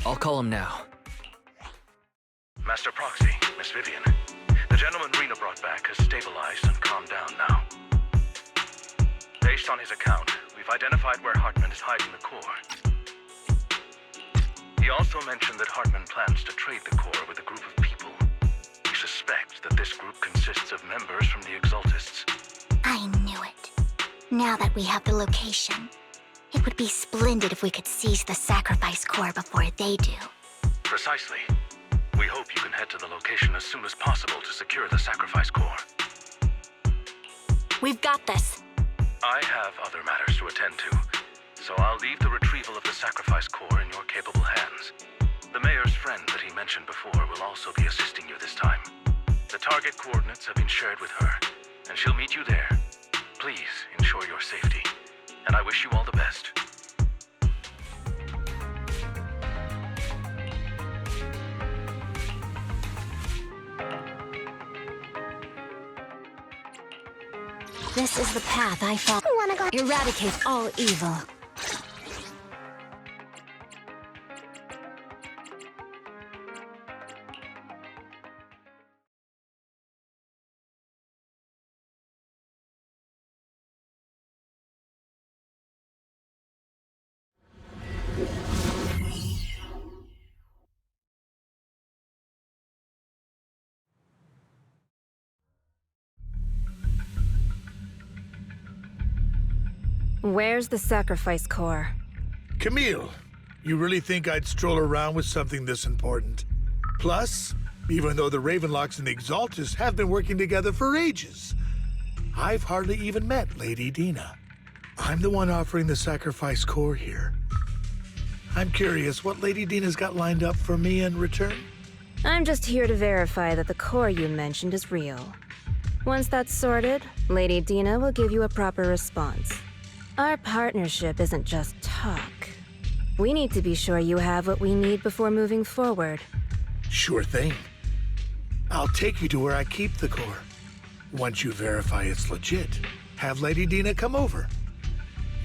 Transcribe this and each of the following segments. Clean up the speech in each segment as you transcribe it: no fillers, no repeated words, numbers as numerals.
I'll call him now. Master Proxy, Miss Vivian. The gentleman Rena brought back has stabilized and calmed down now. Based on his account, we've identified where Hartman is hiding the core. He also mentioned that Hartman plans to trade the core with a group of people. We suspect that this group consists of members from the Exaltists. I knew it. Now that we have the location, it would be splendid if we could seize the sacrifice core before they do. Precisely. We hope you can head to the location as soon as possible to secure the sacrifice core. We've got this. I have other matters to attend to, so I'll leave the retrieval of the sacrifice core in your capable hands. The mayor's friend that he mentioned before will also be assisting you this time. The target coordinates have been shared with her, and she'll meet you there. Please ensure your safety, and I wish you all the best. This is the path I follow. Eradicate all evil. Where's the sacrifice core? Camille, you really think I'd stroll around with something this important? Plus, even though the Ravenlocks and the Exaltists have been working together for ages, I've hardly even met Lady Dina. I'm the one offering the sacrifice core here. I'm curious what Lady Dina's got lined up for me in return? I'm just here to verify that the core you mentioned is real. Once that's sorted, Lady Dina will give you a proper response. Our partnership isn't just talk. We need to be sure you have what we need before moving forward. Sure thing. I'll take you to where I keep the core. Once you verify it's legit, have Lady Dina come over.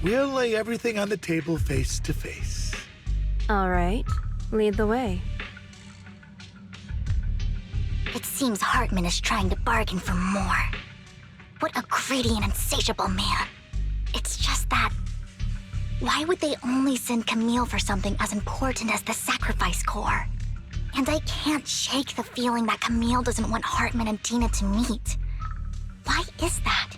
We'll lay everything on the table face to face. All right, lead the way. It seems Hartman is trying to bargain for more. What a greedy and insatiable man. It's just that... why would they only send Camille for something as important as the sacrifice core? And I can't shake the feeling that Camille doesn't want Hartman and Dina to meet. Why is that?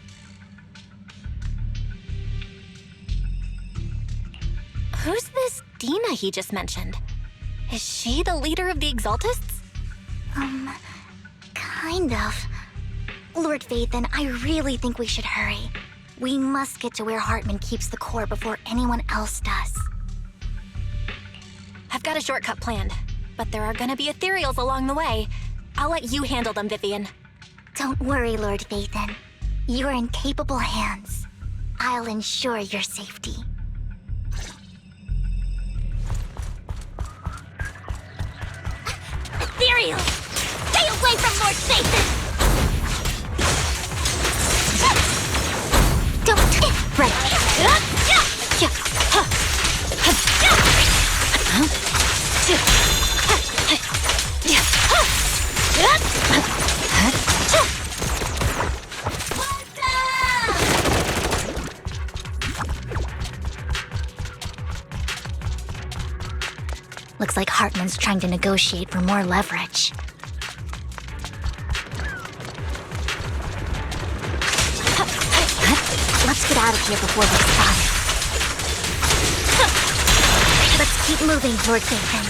Who's this Dina he just mentioned? Is she the leader of the Exaltists? Kind of. Lord Vathan, I really think we should hurry. We must get to where Hartman keeps the core before anyone else does. I've got a shortcut planned, but there are gonna be ethereals along the way. I'll let you handle them, Vivian. Don't worry, Lord Vathan. You're in capable hands. I'll ensure your safety. Ethereal! Stay away from Lord Vathan! Don't... right. Looks like Hartman's trying to negotiate for more leverage. Let's get out of here before we're spotted. Let's keep moving, Lord Vathan.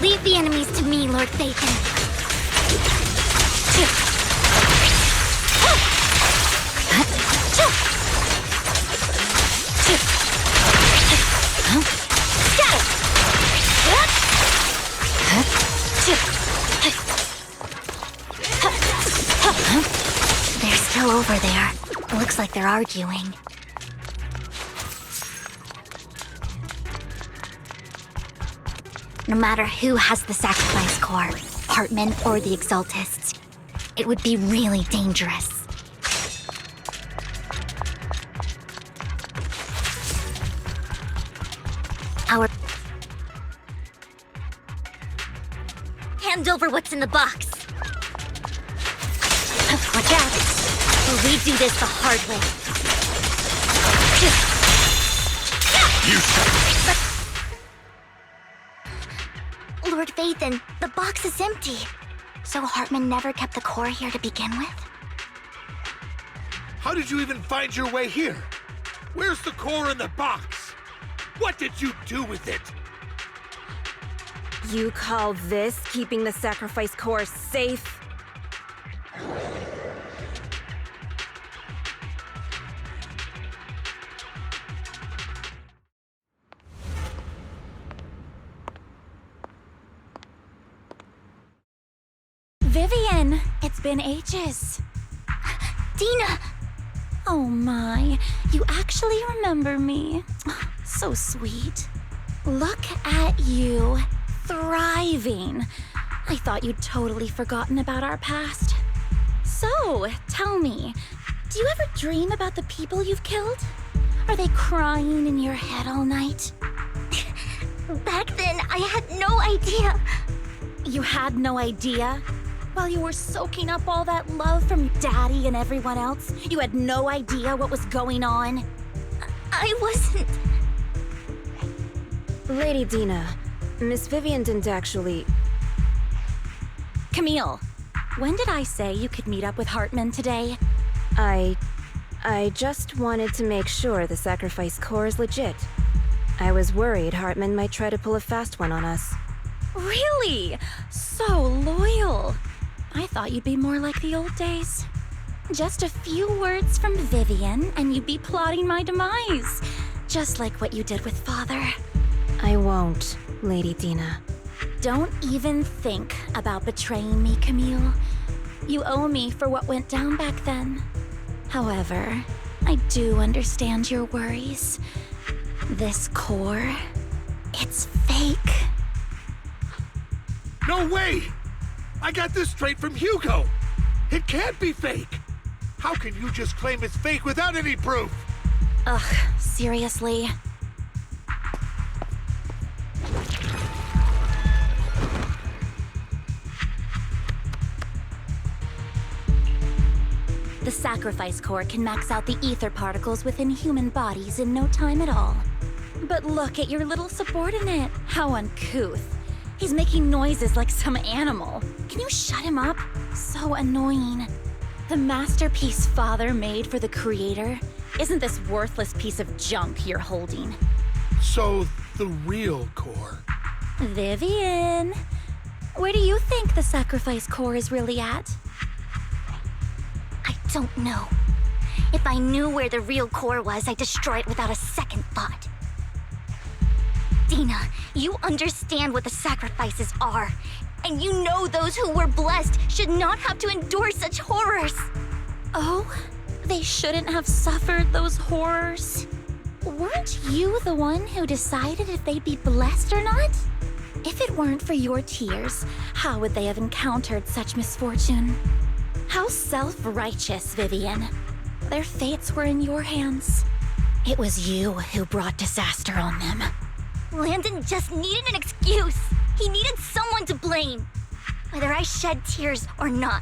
Leave the enemies to me, Lord Vathan. like they're arguing. No matter who has the sacrifice core, Hartman or the Exaltists, it would be really dangerous. Hand over what's in the box. Watch out, or we do this the hard way. You shut Lord Vathan, the box is empty. So Hartman never kept the core here to begin with? How did you even find your way here? Where's the core in the box? What did you do with it? You call this keeping the sacrifice core safe? Vivian, it's been ages. Dina! Oh my, you actually remember me. So sweet. Look at you, thriving. I thought you'd totally forgotten about our past. So, tell me, do you ever dream about the people you've killed? Are they crying in your head all night? Back then, I had no idea. You had no idea? While you were soaking up all that love from Daddy and everyone else, you had no idea what was going on? I wasn't... Lady Dina, Miss Vivian didn't actually... Camille, when did I say you could meet up with Hartman today? I just wanted to make sure the sacrifice core is legit. I was worried Hartman might try to pull a fast one on us. Really? So loyal. I thought you'd be more like the old days. Just a few words from Vivian and you'd be plotting my demise. Just like what you did with Father. I won't, Lady Dina. Don't even think about betraying me, Camille. You owe me for what went down back then. However, I do understand your worries. This core, it's fake. No way! I got this straight from Hugo! It can't be fake! How can you just claim it's fake without any proof? Ugh, seriously. The sacrifice core can max out the ether particles within human bodies in no time at all. But look at your little subordinate. How uncouth. He's making noises like some animal. Can you shut him up? So annoying. The masterpiece Father made for the Creator isn't this worthless piece of junk you're holding. So, the real core. Vivian, where do you think the sacrifice core is really at? I don't know. If I knew where the real core was, I'd destroy it without a second thought. Dina, you understand what the sacrifices are. And you know those who were blessed should not have to endure such horrors. Oh, they shouldn't have suffered those horrors. Weren't you the one who decided if they'd be blessed or not? If it weren't for your tears, how would they have encountered such misfortune? How self-righteous, Vivian. Their fates were in your hands. It was you who brought disaster on them. Landon just needed an excuse. He needed someone to blame. Whether I shed tears or not,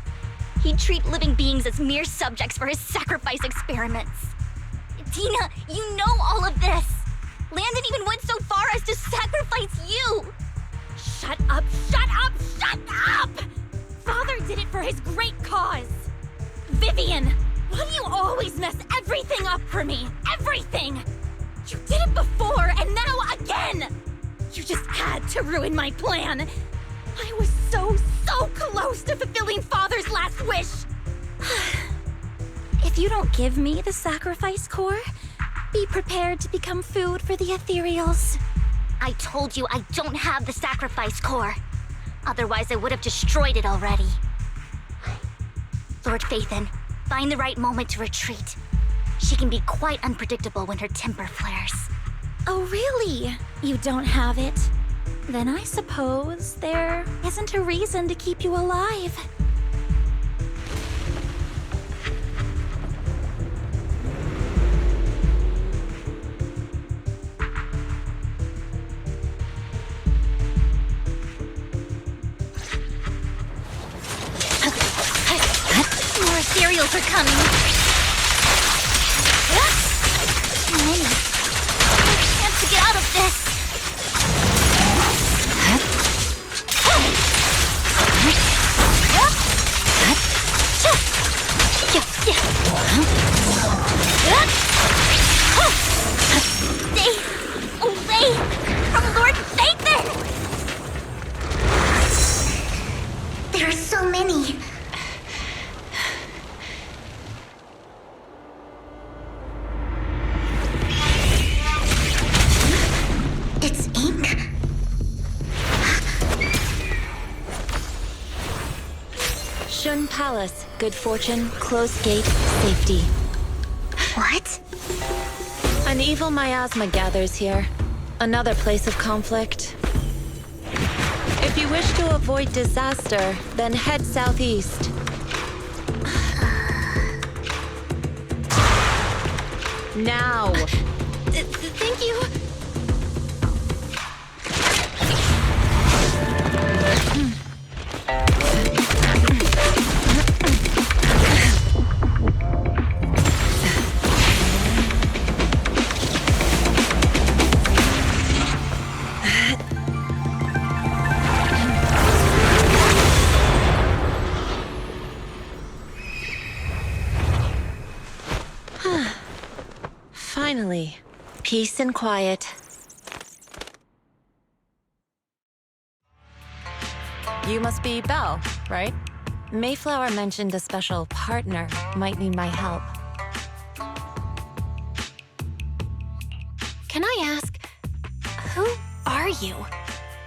he'd treat living beings as mere subjects for his sacrifice experiments. Dina, you know all of this. Landon even went so far as to sacrifice you. Shut up, shut up, shut up! Father did it for his great cause. Vivian, why do you always mess everything up for me? Everything! You did it before, and now again! You just had to ruin my plan. I was so close to fulfilling Father's last wish. If you don't give me the sacrifice core, be prepared to become food for the ethereals. I told you I don't have the sacrifice core. Otherwise, I would have destroyed it already. Lord Phaethon, find the right moment to retreat. She can be quite unpredictable when her temper flares. Oh, really? You don't have it? Then I suppose there isn't a reason to keep you alive. More cereals are coming. Too many. I can't get out of this. Stay away from Lord Nathan! There are so many. It's ink? Shun Palace, good fortune, closed gate, safety. What? An evil miasma gathers here. Another place of conflict. If you wish to avoid disaster, then head southeast. Now! Thank you. Finally, peace and quiet. You must be Belle, right? Mayflower mentioned a special partner might need my help. Can I ask, who are you?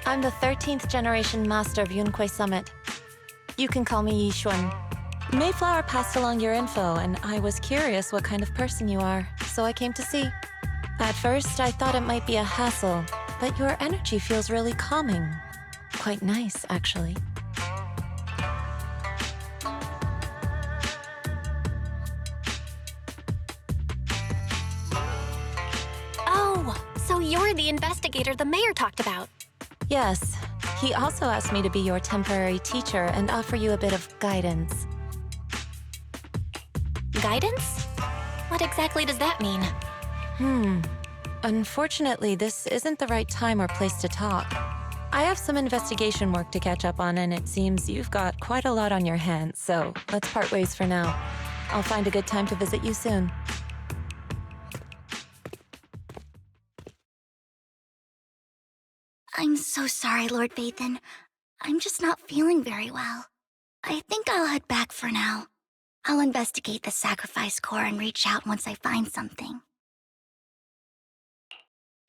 I'm the 13th generation master of Yunque Summit. You can call me Yishuan. Mayflower passed along your info, and I was curious what kind of person you are, so I came to see. At first, I thought it might be a hassle, but your energy feels really calming. Quite nice, actually. Oh, so you're the investigator the mayor talked about. Yes, he also asked me to be your temporary teacher and offer you a bit of guidance. Guidance? What exactly does that mean? Unfortunately, this isn't the right time or place to talk. I have some investigation work to catch up on, and it seems you've got quite a lot on your hands, so let's part ways for now. I'll find a good time to visit you soon. I'm so sorry, Lord Vathan. I'm just not feeling very well. I think I'll head back for now. I'll investigate the sacrifice core and reach out once I find something.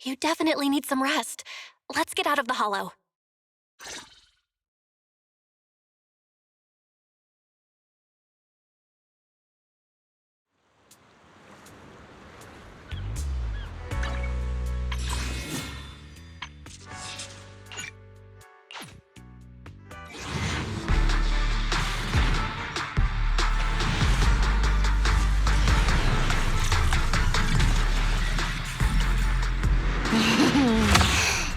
You definitely need some rest. Let's get out of the hollow.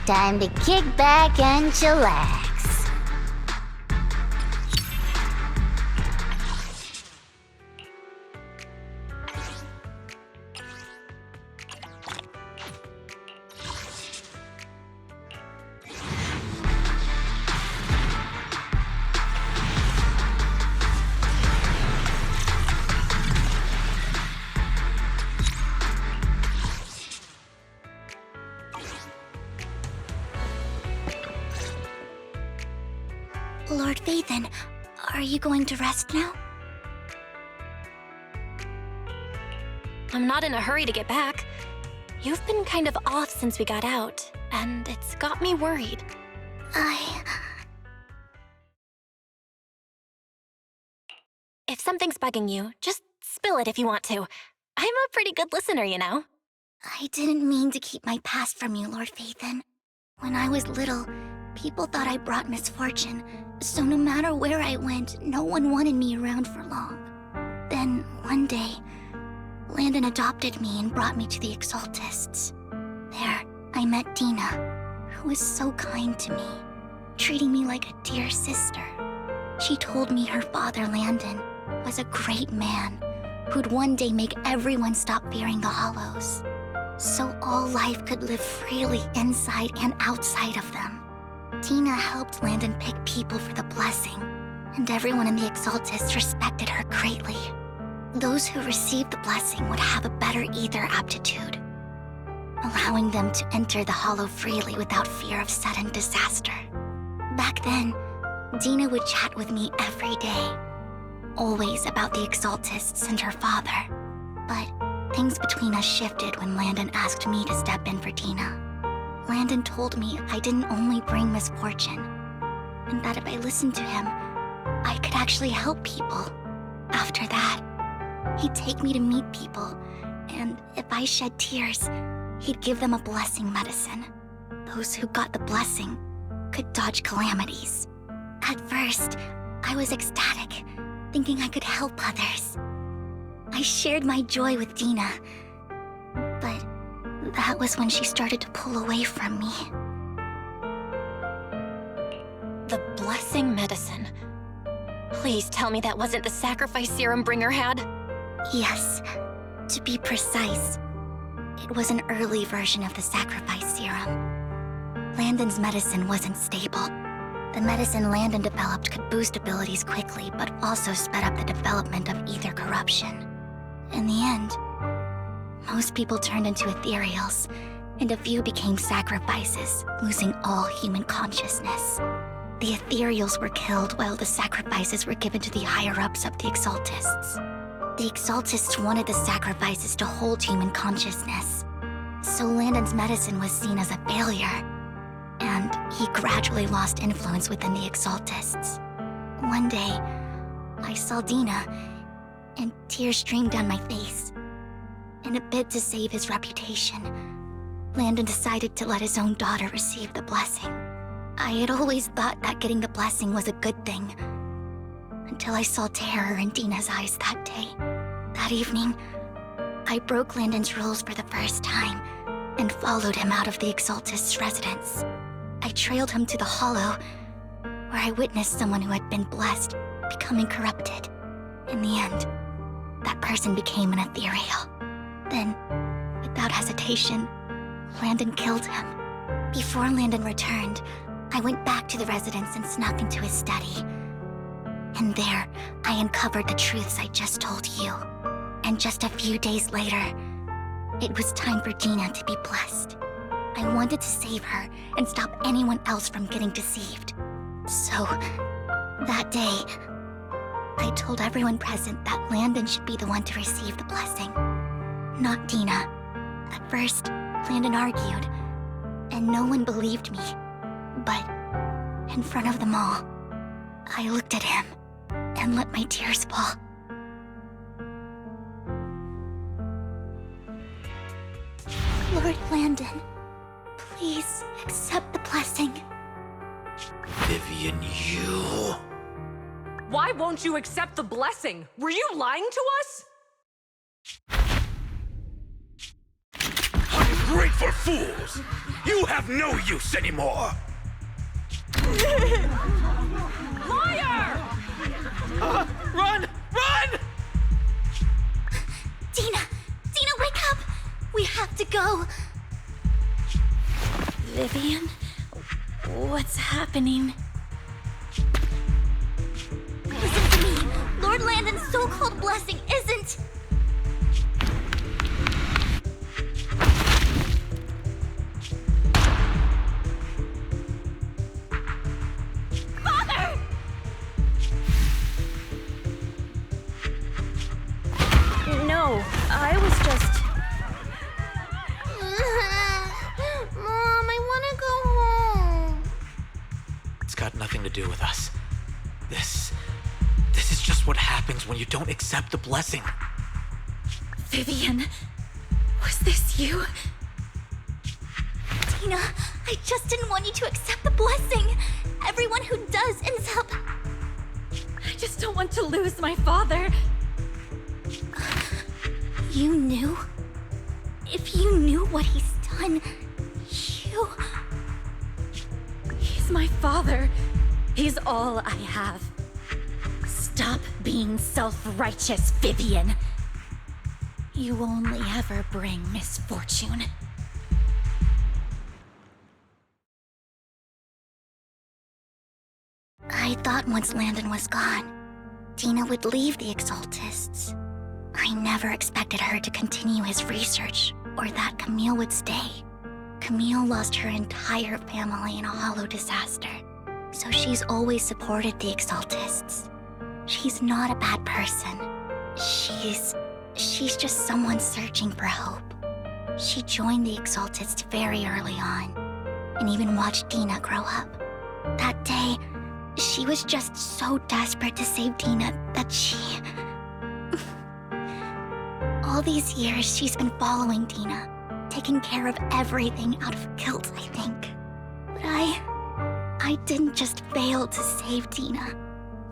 Time to kick back and chillax. Lord Vathan, are you going to rest now? I'm not in a hurry to get back. You've been kind of off since we got out, and it's got me worried. If something's bugging you, just spill it if you want to. I'm a pretty good listener, you know. I didn't mean to keep my past from you, Lord Phaethon. When I was little, people thought I brought misfortune, so no matter where I went, no one wanted me around for long. Then, one day, Landon adopted me and brought me to the Exaltists. There, I met Dina, who was so kind to me, treating me like a dear sister. She told me her father, Landon, was a great man who'd one day make everyone stop fearing the Hollows, so all life could live freely inside and outside of them. Dina helped Landon pick people for the blessing, and everyone in the Exaltists respected her greatly. Those who received the blessing would have a better ether aptitude, allowing them to enter the Hollow freely without fear of sudden disaster. Back then, Dina would chat with me every day, always about the Exaltists and her father. But things between us shifted when Landon asked me to step in for Dina. Landon told me I didn't only bring misfortune, and that if I listened to him, I could actually help people. After that, he'd take me to meet people, and if I shed tears, he'd give them a blessing medicine. Those who got the blessing could dodge calamities. At first, I was ecstatic, thinking I could help others. I shared my joy with Dina, but that was when she started to pull away from me. The blessing medicine. Please tell me that wasn't the sacrifice serum Bringer had? Yes, to be precise, it was an early version of the sacrifice serum. Landon's medicine wasn't stable. The medicine Landon developed could boost abilities quickly, but also sped up the development of ether corruption. In the end, most people turned into ethereals, and a few became sacrifices, losing all human consciousness. The ethereals were killed while the sacrifices were given to the higher-ups of the Exaltists. The Exaltists wanted the sacrifices to hold human consciousness, so Landon's medicine was seen as a failure, and he gradually lost influence within the Exaltists. One day, I saw Dina, and tears streamed down my face. In a bid to save his reputation, Landon decided to let his own daughter receive the blessing. I had always thought that getting the blessing was a good thing, until I saw terror in Dina's eyes that day. That evening, I broke Landon's rules for the first time and followed him out of the Exaltist's residence. I trailed him to the Hollow, where I witnessed someone who had been blessed becoming corrupted. In the end, that person became an ethereal. Then, without hesitation, Landon killed him. Before Landon returned, I went back to the residence and snuck into his study. And there, I uncovered the truths I just told you. And just a few days later, it was time for Dina to be blessed. I wanted to save her and stop anyone else from getting deceived. So, that day, I told everyone present that Landon should be the one to receive the blessing, not Dina. At first, Landon argued, and no one believed me. But, in front of them all, I looked at him and let my tears fall. Lord Landon, please accept the blessing. Vivian, you... Why won't you accept the blessing? Were you lying to us? Ungrateful fools! You have no use anymore! Liar! Run! Run! Dina! Dina, wake up! We have to go! Vivian? What's happening? Listen to me! Lord Landon's so-called blessing isn't... Father! No, I was just... Mom, I want to go home. It's got nothing to do with us. This is just what happens when you don't accept the blessing. Vivian, was this you? Dina, I just didn't want you to accept the blessing. Everyone who does ends up... I just don't want to lose my father. You knew? If you knew what he's done, you... He's my father. He's all I have. Stop being self-righteous, Vivian. You only ever bring misfortune. I thought once Landon was gone, Dina would leave the Exaltists. I never expected her to continue his research, or that Camille would stay. Camille lost her entire family in a hollow disaster, so she's always supported the Exaltists. She's not a bad person. She's just someone searching for hope. She joined the Exaltists very early on, and even watched Dina grow up. That day, she was just so desperate to save Dina that she... All these years, she's been following Dina, taking care of everything out of guilt, I think. But I didn't just fail to save Dina.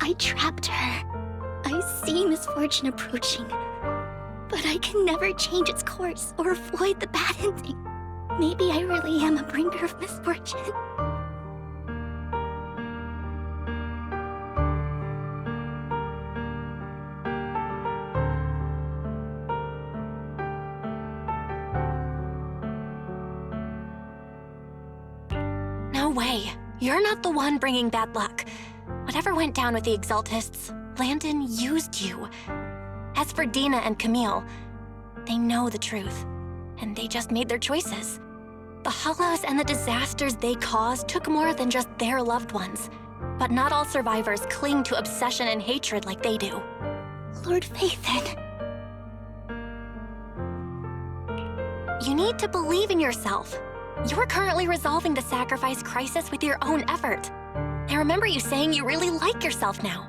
I trapped her. I see misfortune approaching, but I can never change its course or avoid the bad ending. Maybe I really am a bringer of misfortune. No way. You're not the one bringing bad luck. Whatever went down with the Exaltists, Landon used you. As for Dina and Camille, they know the truth, and they just made their choices. The Hollows and the disasters they caused took more than just their loved ones. But not all survivors cling to obsession and hatred like they do. Lord Phaethon. You need to believe in yourself. You're currently resolving the sacrifice crisis with your own effort. I remember you saying you really like yourself now.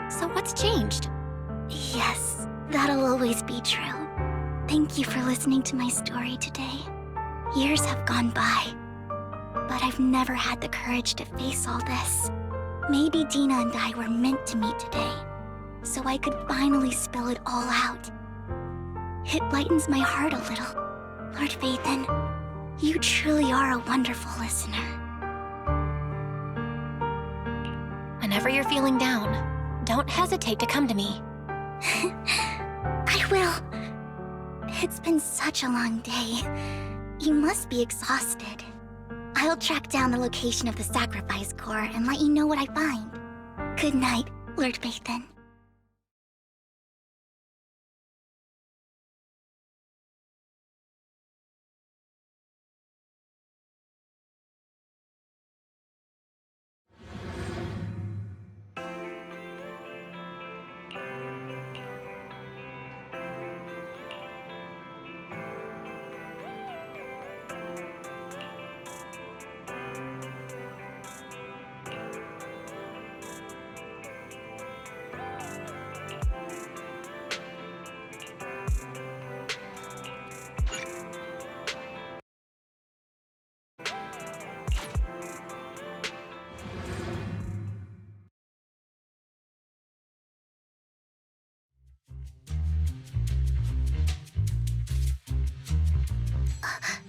So what's changed? Yes, that'll always be true. Thank you for listening to my story today. Years have gone by, but I've never had the courage to face all this. Maybe Dina and I were meant to meet today, so I could finally spill it all out. It lightens my heart a little. Lord Phaethon, you truly are a wonderful listener. Whenever you're feeling down, don't hesitate to come to me. I will. It's been such a long day. You must be exhausted. I'll track down the location of the sacrifice core and let you know what I find. Good night, Lord Phaethon.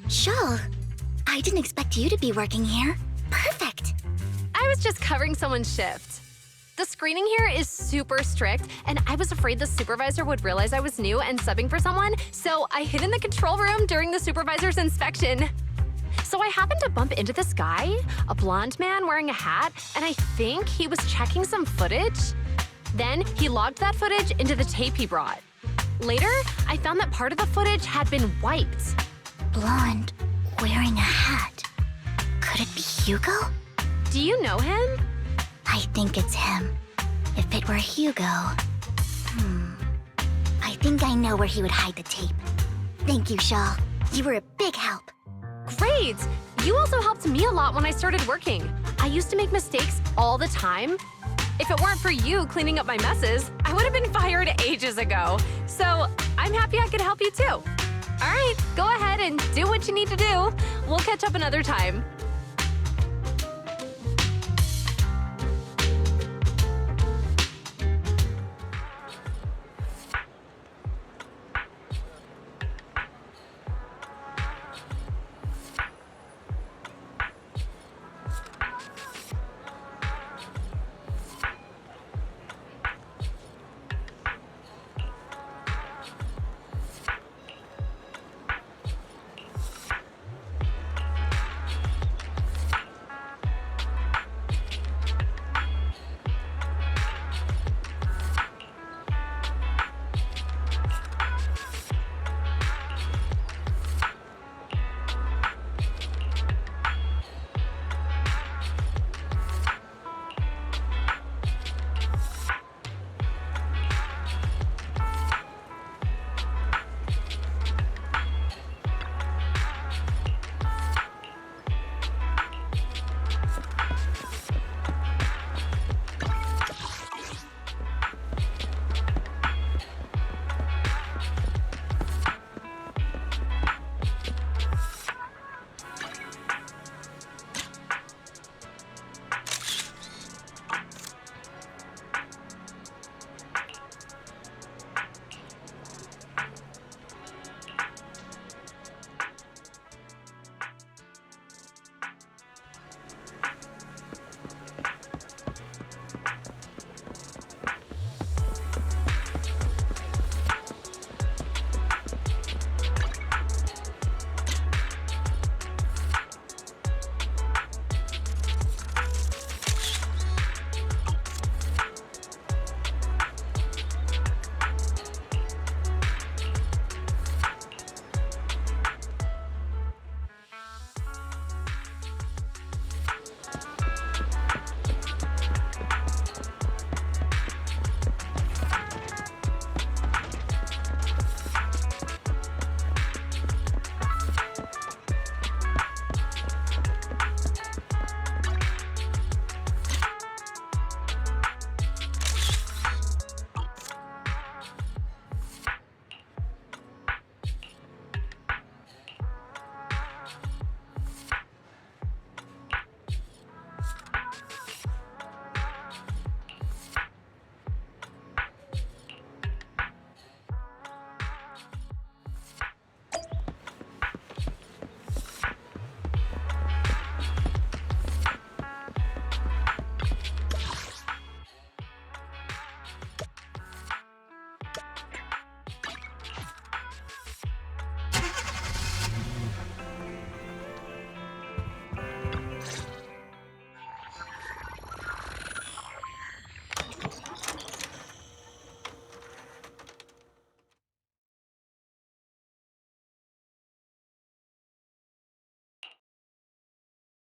Shul, I didn't expect you to be working here. Perfect. I was just covering someone's shift. The screening here is super strict, and I was afraid the supervisor would realize I was new and subbing for someone, so I hid in the control room during the supervisor's inspection. So I happened to bump into this guy, a blonde man wearing a hat, and I think he was checking some footage. Then he logged that footage into the tape he brought. Later, I found that part of the footage had been wiped. Blonde, wearing a hat. Could it be Hugo? Do you know him? I think it's him. If it were Hugo... I think I know where he would hide the tape. Thank you, Shaw. You were a big help. Great! You also helped me a lot when I started working. I used to make mistakes all the time. If it weren't for you cleaning up my messes, I would have been fired ages ago. So I'm happy I could help you too. All right, go ahead and do what you need to do. We'll catch up another time.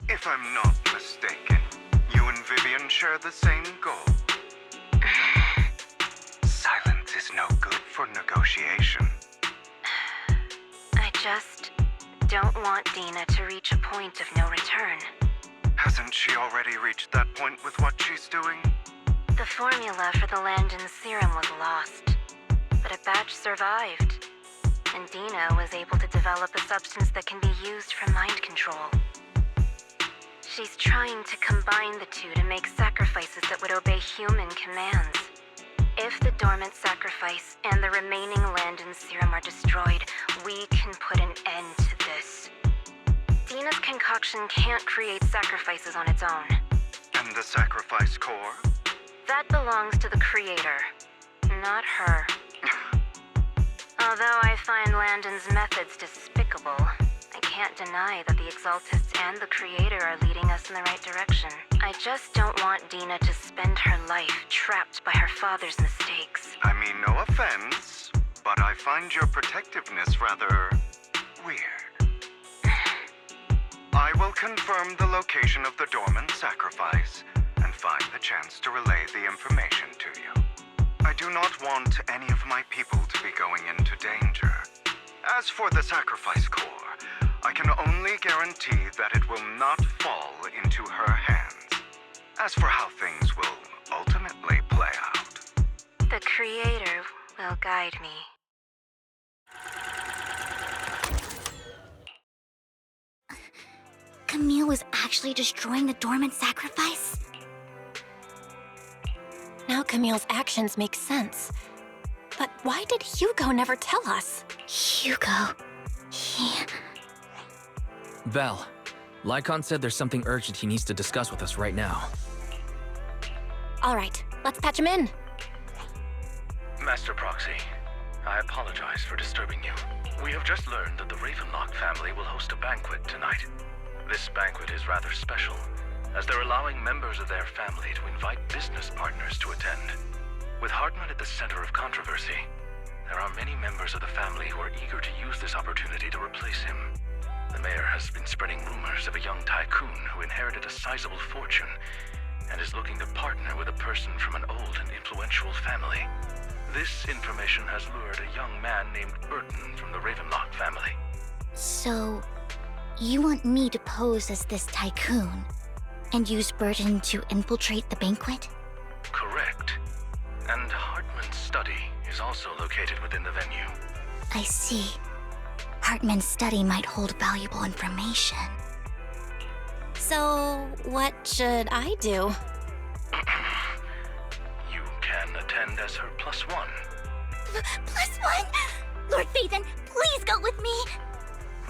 If I'm not mistaken, you and Vivian share the same goal. Silence is no good for negotiation. I just don't want Dina to reach a point of no return. Hasn't she already reached that point with what she's doing? The formula for the Landon serum was lost, but a batch survived, and Dina was able to develop a substance that can be used for mind control. She's trying to combine the two to make sacrifices that would obey human commands. If the dormant sacrifice and the remaining Landon serum are destroyed, we can put an end to this. Dina's concoction can't create sacrifices on its own. And the sacrifice core? That belongs to the creator, not her. Although I find Landon's methods despicable, I can't deny that the Exaltists and the Creator are leading us in the right direction. I just don't want Dina to spend her life trapped by her father's mistakes. I mean, no offense, but I find your protectiveness rather weird. I will confirm the location of the dormant sacrifice and find the chance to relay the information to you. I do not want any of my people to be going into danger. As for the sacrifice core, I can only guarantee that it will not fall into her hands. As for how things will ultimately play out. The Creator will guide me. Camille was actually destroying the dormant sacrifice? Now Camille's actions make sense. But why did Hugo never tell us? Hugo... he... Val, Lycon said there's something urgent he needs to discuss with us right now. All right, let's patch him in. Master Proxy, I apologize for disturbing you. We have just learned that the Ravenlock family will host a banquet tonight. This banquet is rather special, as they're allowing members of their family to invite business partners to attend. With Hartman at the center of controversy, there are many members of the family who are eager to use this opportunity to replace him. The mayor has been spreading rumors of a young tycoon who inherited a sizable fortune and is looking to partner with a person from an old and influential family. This information has lured a young man named Burton from the Ravenlock family. So, you want me to pose as this tycoon and use Burton to infiltrate the banquet? Correct. And Hartman's study is also located within the venue. I see. Hartman's study might hold valuable information. So, what should I do? You can attend as her +1. +1? Lord Phaethon, please go with me!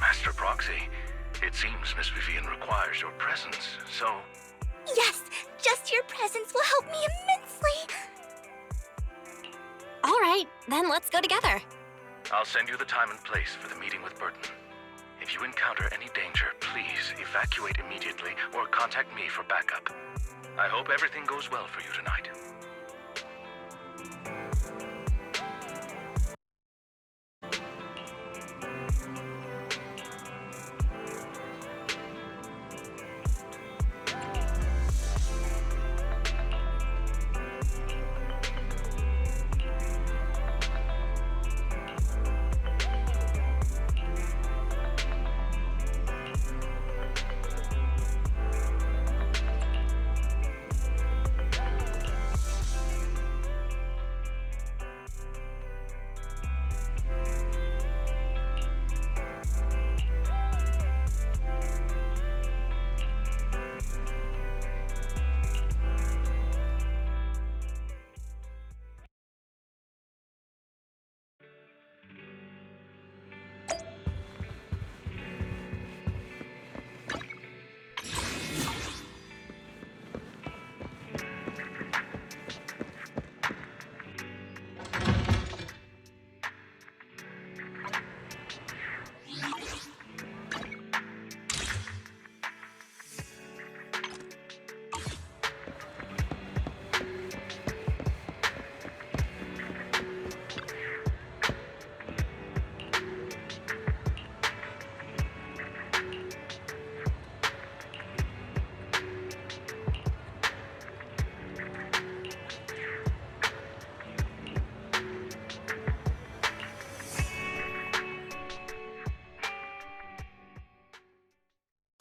Master Proxy, it seems Miss Vivian requires your presence, so... Yes, just your presence will help me immensely! All right, then let's go together. I'll send you the time and place for the meeting with Burton. If you encounter any danger, please evacuate immediately or contact me for backup. I hope everything goes well for you tonight.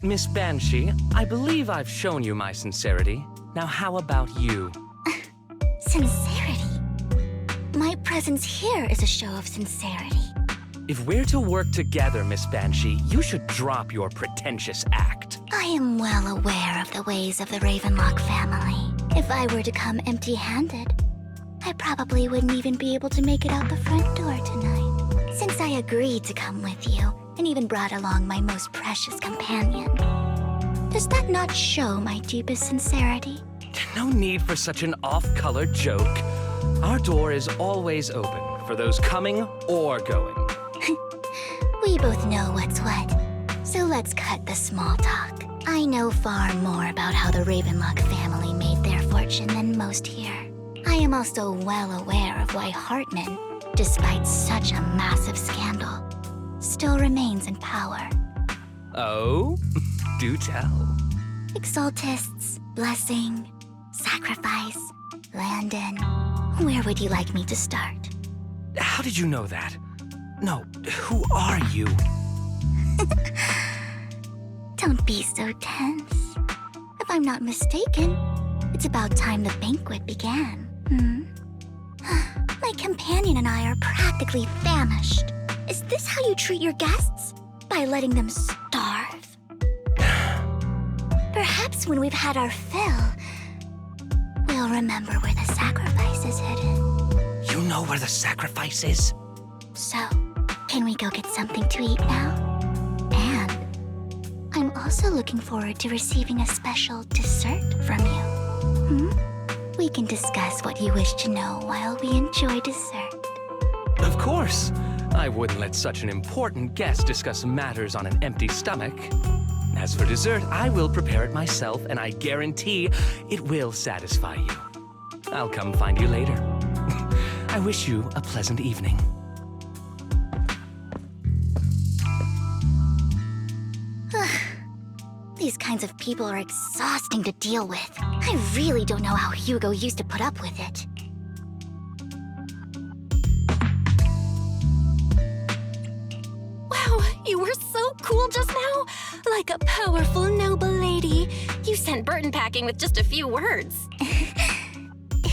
Miss Banshee, I believe I've shown you my sincerity. Now how about you? Sincerity? My presence here is a show of sincerity. If we're to work together, Miss Banshee, you should drop your pretentious act. I am well aware of the ways of the Ravenlock family. If I were to come empty-handed, I probably wouldn't even be able to make it out the front door tonight. Since I agreed to come with you, and even brought along my most precious companion. Does that not show my deepest sincerity? No need for such an off-color joke. Our door is always open for those coming or going. We both know what's what, so let's cut the small talk. I know far more about how the Ravenlock family made their fortune than most here. I am also well aware of why Hartman, despite such a massive scandal, still remains in power. Oh? Do tell. Exaltists, blessing, sacrifice, Landon. Where would you like me to start? How did you know that? No, who are you? Don't be so tense. If I'm not mistaken, It's about time the banquet began. My companion and I are practically famished. Is this how you treat your guests? By letting them starve? Perhaps when we've had our fill, we'll remember where the sacrifice is hidden. You know where the sacrifice is? So, can we go get something to eat now? And I'm also looking forward to receiving a special dessert from you. We can discuss what you wish to know while we enjoy dessert. Of course. I wouldn't let such an important guest discuss matters on an empty stomach. As for dessert, I will prepare it myself, and I guarantee it will satisfy you. I'll come find you later. I wish you a pleasant evening. These kinds of people are exhausting to deal with. I really don't know how Hugo used to put up with it. Wow, you were so cool just now. Like a powerful, noble lady. You sent Burton packing with just a few words.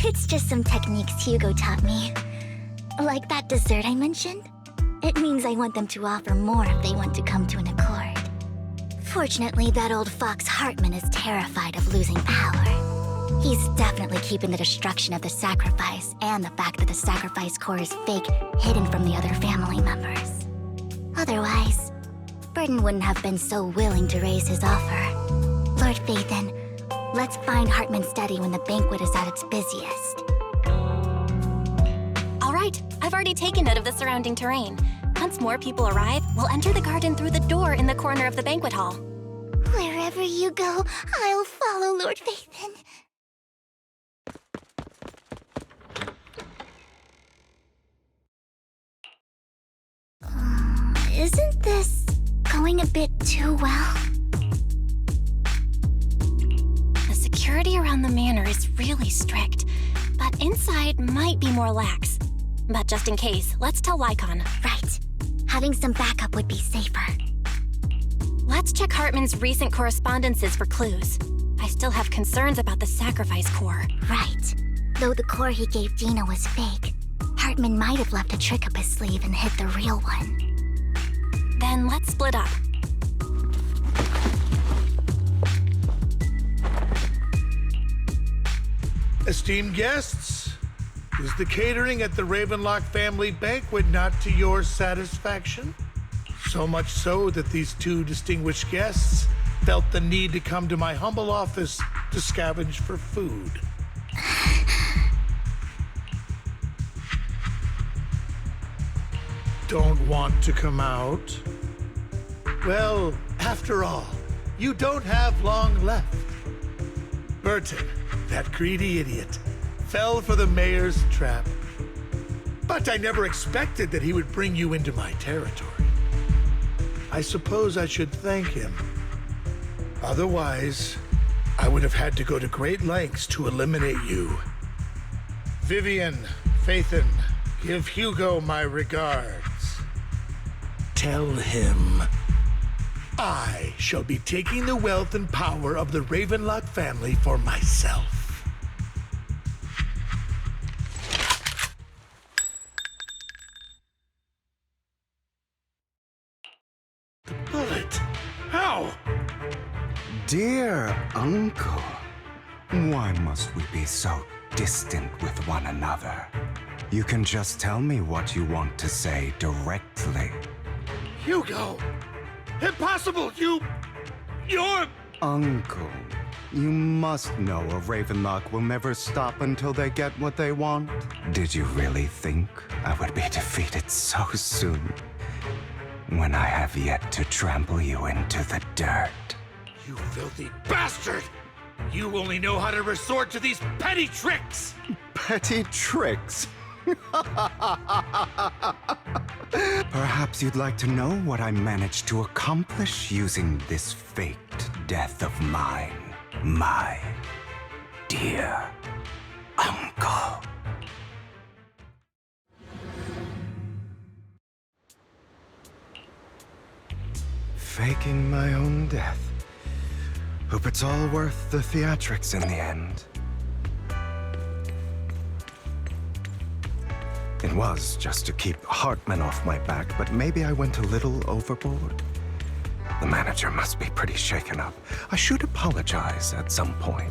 It's just some techniques Hugo taught me. Like that dessert I mentioned. It means I want them to offer more if they want to come to an accord. Fortunately, that old fox Hartman is terrified of losing power. He's definitely keeping the destruction of the sacrifice and the fact that the sacrifice core is fake hidden from the other family members. Otherwise, Burton wouldn't have been so willing to raise his offer. Lord Phaethon, let's find Hartman's study when the banquet is at its busiest. All right, I've already taken note of the surrounding terrain. Once more people arrive, we'll enter the garden through the door in the corner of the banquet hall. Wherever you go, I'll follow, Lord Phaethon. Isn't this going a bit too well? The security around the manor is really strict, but inside might be more lax. But just in case, let's tell Lycon. Right. Having some backup would be safer. Let's check Hartman's recent correspondences for clues. I still have concerns about the sacrifice core. Right. Though the core he gave Dina was fake, Hartman might have left a trick up his sleeve and hid the real one. Then let's split up. Esteemed guests, is the catering at the Ravenlock family banquet not to your satisfaction? So much so that these two distinguished guests felt the need to come to my humble office to scavenge for food. Don't want to come out? Well, after all, you don't have long left. Burton, that greedy idiot, fell for the mayor's trap. But I never expected that he would bring you into my territory. I suppose I should thank him. Otherwise, I would have had to go to great lengths to eliminate you. Vivian, Phaethon, give Hugo my regards. Tell him I shall be taking the wealth and power of the Ravenlock family for myself. The bullet? How? Dear Uncle, why must we be so distant with one another? You can just tell me what you want to say directly. Hugo! Impossible! You're... Uncle, you must know a Ravenlock will never stop until they get what they want. Did you really think I would be defeated so soon? When I have yet to trample you into the dirt. You filthy bastard! You only know how to resort to these petty tricks! Petty tricks? Perhaps you'd like to know what I managed to accomplish using this faked death of mine, my dear uncle. Faking my own death. Hope it's all worth the theatrics in the end. It was just to keep Hartman off my back, but maybe I went a little overboard. The manager must be pretty shaken up. I should apologize at some point.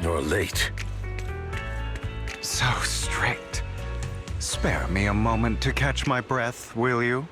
You're late. So strict. Spare me a moment to catch my breath, will you?